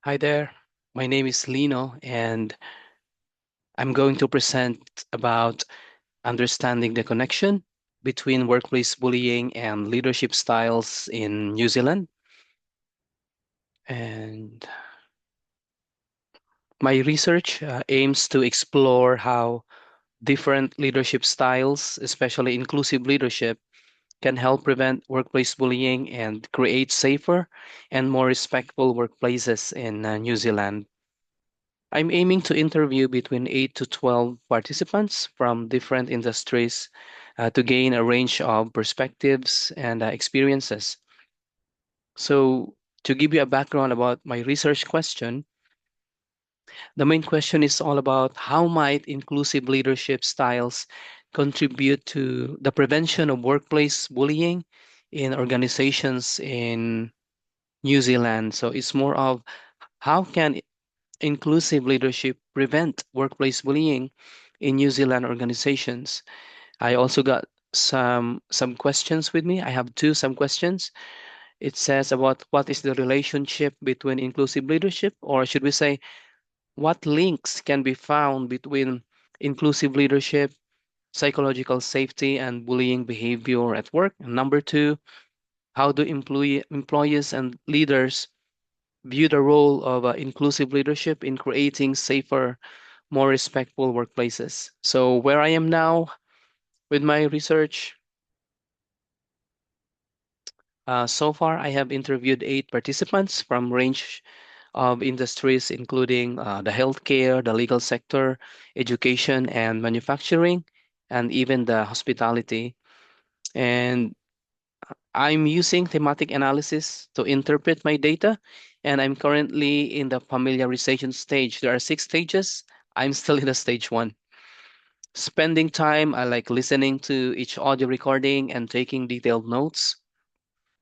Hi there. My name is Lino, and I'm going to present about understanding the connection between workplace bullying and leadership styles in New Zealand. And my research aims to explore how different leadership styles, especially inclusive leadership, can help prevent workplace bullying and create safer and more respectful workplaces in New Zealand. I'm aiming to interview between 8 to 12 participants from different industries to gain a range of perspectives and experiences. So, to give you a background about my research question, the main question is all about how might inclusive leadership styles contribute to the prevention of workplace bullying in organizations in New Zealand. So, it's more of how can inclusive leadership prevent workplace bullying in New Zealand organizations. I also got some questions with me. I have some questions. It says about what is the relationship between inclusive leadership, or should we say, what links can be found between inclusive leadership, psychological safety, and bullying behavior at work? And number two, how do employees and leaders view the role of inclusive leadership in creating safer, more respectful workplaces? So, where I am now with my research, so far I have interviewed 8 participants from range of industries, including the healthcare, the legal sector, education and manufacturing, and even the hospitality. And I'm using thematic analysis to interpret my data, and I'm currently in the familiarization stage. There are 6 stages. I'm still in the stage one. Spending time, I like listening to each audio recording and taking detailed notes.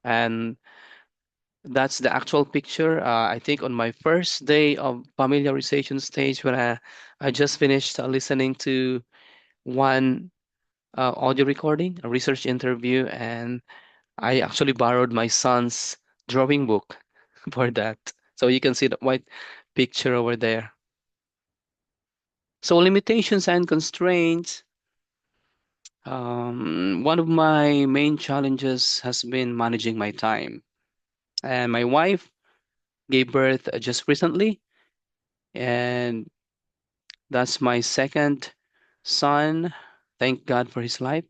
And that's the actual picture. I think on my first day of familiarization stage, when I just finished listening to one audio recording, a research interview, and I actually borrowed my son's drawing book for that. So you can see the white picture over there. So limitations and constraints. One of my main challenges has been managing my time. And my wife gave birth just recently, and that's my second son. Thank God for his life.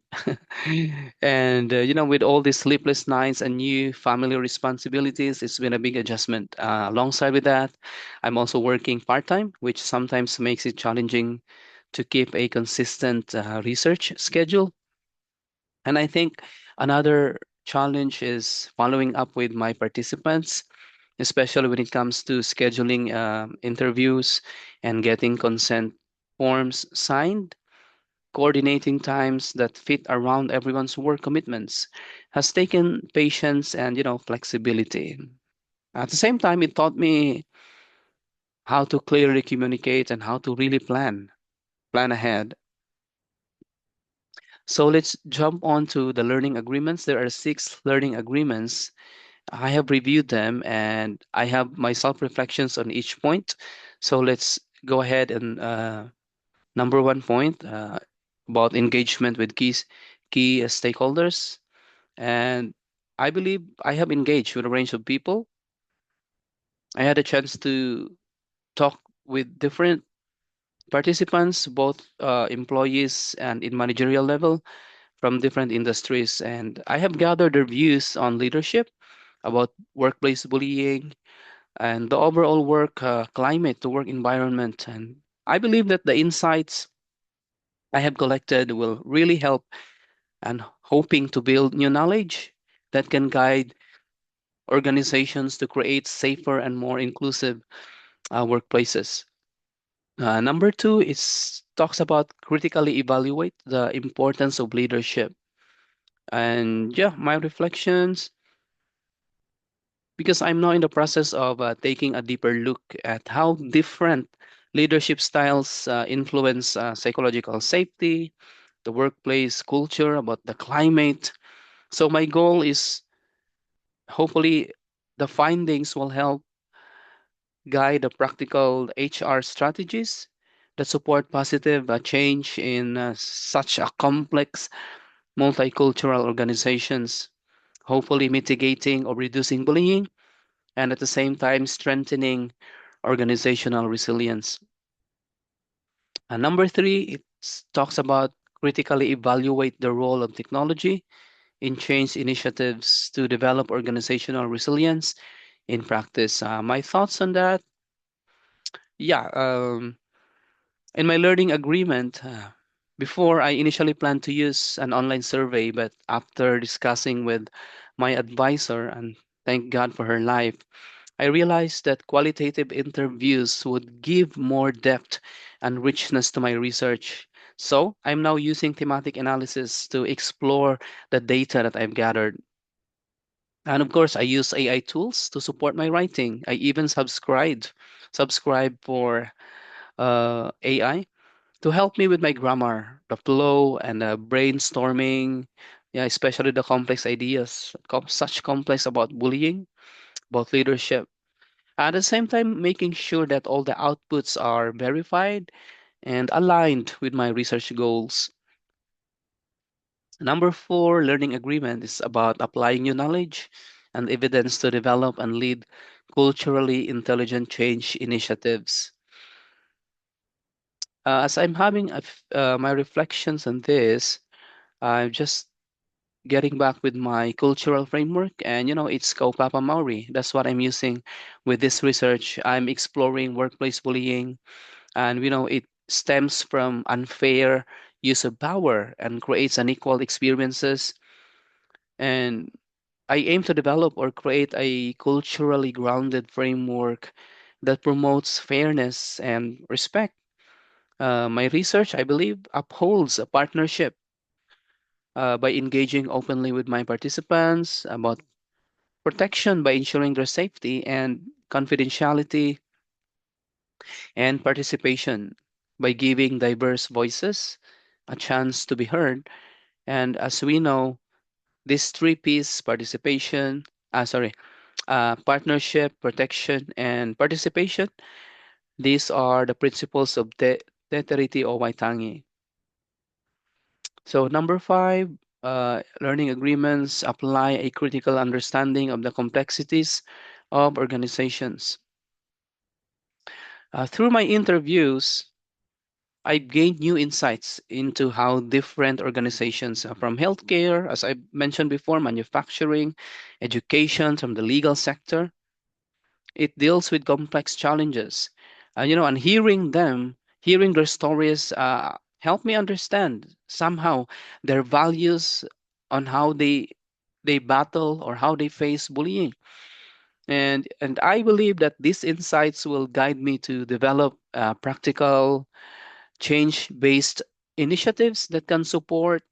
And with all these sleepless nights and new family responsibilities, it's been a big adjustment. Alongside with that, I'm also working part-time, which sometimes makes it challenging to keep a consistent research schedule. And I think another challenge is following up with my participants, especially when it comes to scheduling interviews and getting consent forms signed. Coordinating times that fit around everyone's work commitments has taken patience and flexibility. At the same time, it taught me how to clearly communicate and how to really plan ahead. So let's jump on to the learning agreements. There are 6 learning agreements. I have reviewed them and I have my self reflections on each point. So let's go ahead and number one point about engagement with key stakeholders. And I believe I have engaged with a range of people. I had a chance to talk with different participants, both employees and in managerial level from different industries. And I have gathered their views on leadership, about workplace bullying, and the overall work climate, the work environment. And I believe that the insights I have collected will really help and hoping to build new knowledge that can guide organizations to create safer and more inclusive workplaces. Number two is talks about critically evaluate the importance of leadership. And yeah, my reflections, because I'm now in the process of taking a deeper look at how different leadership styles influence psychological safety, the workplace culture, about the climate. So my goal is hopefully the findings will help guide the practical HR strategies that support positive change in such a complex multicultural organizations, hopefully mitigating or reducing bullying and at the same time strengthening organizational resilience. And number three, it talks about critically evaluate the role of technology in change initiatives to develop organizational resilience in practice. My thoughts on that, yeah, in my learning agreement, before I initially planned to use an online survey, but after discussing with my advisor, and thank God for her life, I realized that qualitative interviews would give more depth and richness to my research. So I'm now using thematic analysis to explore the data that I've gathered. And of course, I use AI tools to support my writing. I even subscribe for AI to help me with my grammar, the flow, and brainstorming. Yeah, especially the complex ideas, such complex about bullying, about leadership. At the same time, making sure that all the outputs are verified and aligned with my research goals. Number four, learning agreement is about applying new knowledge and evidence to develop and lead culturally intelligent change initiatives. As I'm having my reflections on this, I'm just getting back with my cultural framework, and it's Kaupapa Maori. That's what I'm using with this research. I'm exploring workplace bullying, and it stems from unfair use of power and creates unequal experiences. And I aim to develop or create a culturally grounded framework that promotes fairness and respect. My research, I believe, upholds a partnership by engaging openly with my participants about protection by ensuring their safety and confidentiality, and participation by giving diverse voices a chance to be heard. And as we know, this three piece partnership, protection, and participation, these are the principles of Te Tiriti o Waitangi. So, number five, learning agreements apply a critical understanding of the complexities of organizations. Through my interviews, I gained new insights into how different organizations from healthcare, as I mentioned before, manufacturing, education, from the legal sector, it deals with complex challenges. And hearing their stories, help me understand somehow their values on how they battle or how they face bullying. And I believe that these insights will guide me to develop practical change-based initiatives that can support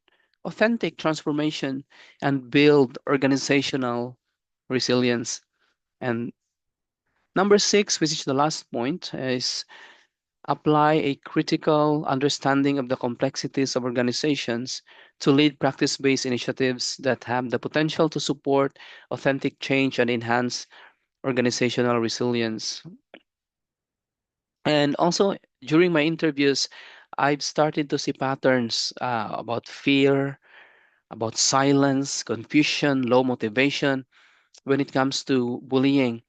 authentic transformation and build organizational resilience. And number six, which is the last point, is apply a critical understanding of the complexities of organizations to lead practice-based initiatives that have the potential to support authentic change and enhance organizational resilience. And also, during my interviews, I've started to see patterns about fear, about silence, confusion, low motivation when it comes to bullying.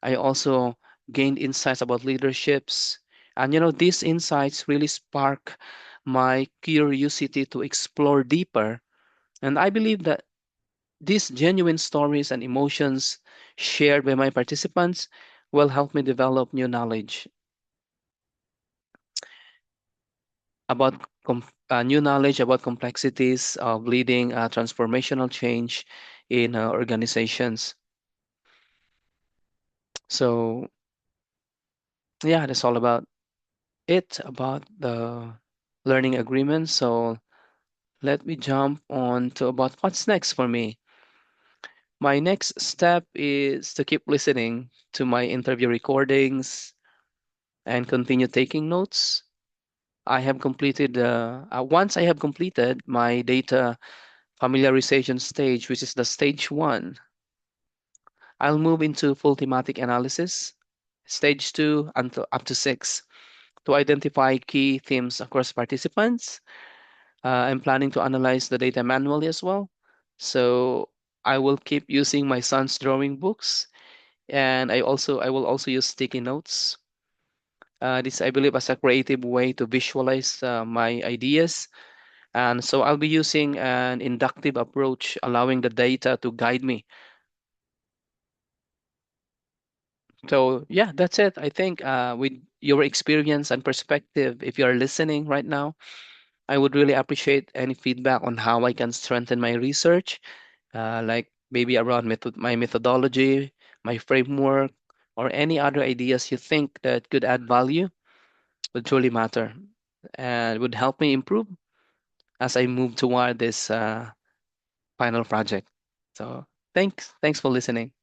I also gained insights about leaderships. And these insights really spark my curiosity to explore deeper. And I believe that these genuine stories and emotions shared by my participants will help me develop new knowledge new knowledge about complexities of leading transformational change in organizations. So yeah, that's all about it about the learning agreement. So let me jump on to about what's next for me. My next step is to keep listening to my interview recordings and continue taking notes. Once I have completed my data familiarization stage, which is the stage one, I'll move into full thematic analysis stage 2 until up to 6 to identify key themes across participants. I'm planning to analyze the data manually as well. So I will keep using my son's drawing books, and I will also use sticky notes. This I believe as a creative way to visualize my ideas. And so I'll be using an inductive approach, allowing the data to guide me. So yeah, that's it. I think with your experience and perspective, if you're listening right now, I would really appreciate any feedback on how I can strengthen my research, like maybe around my methodology, my framework, or any other ideas you think that could add value would truly matter and would help me improve as I move toward this final project. So thanks for listening.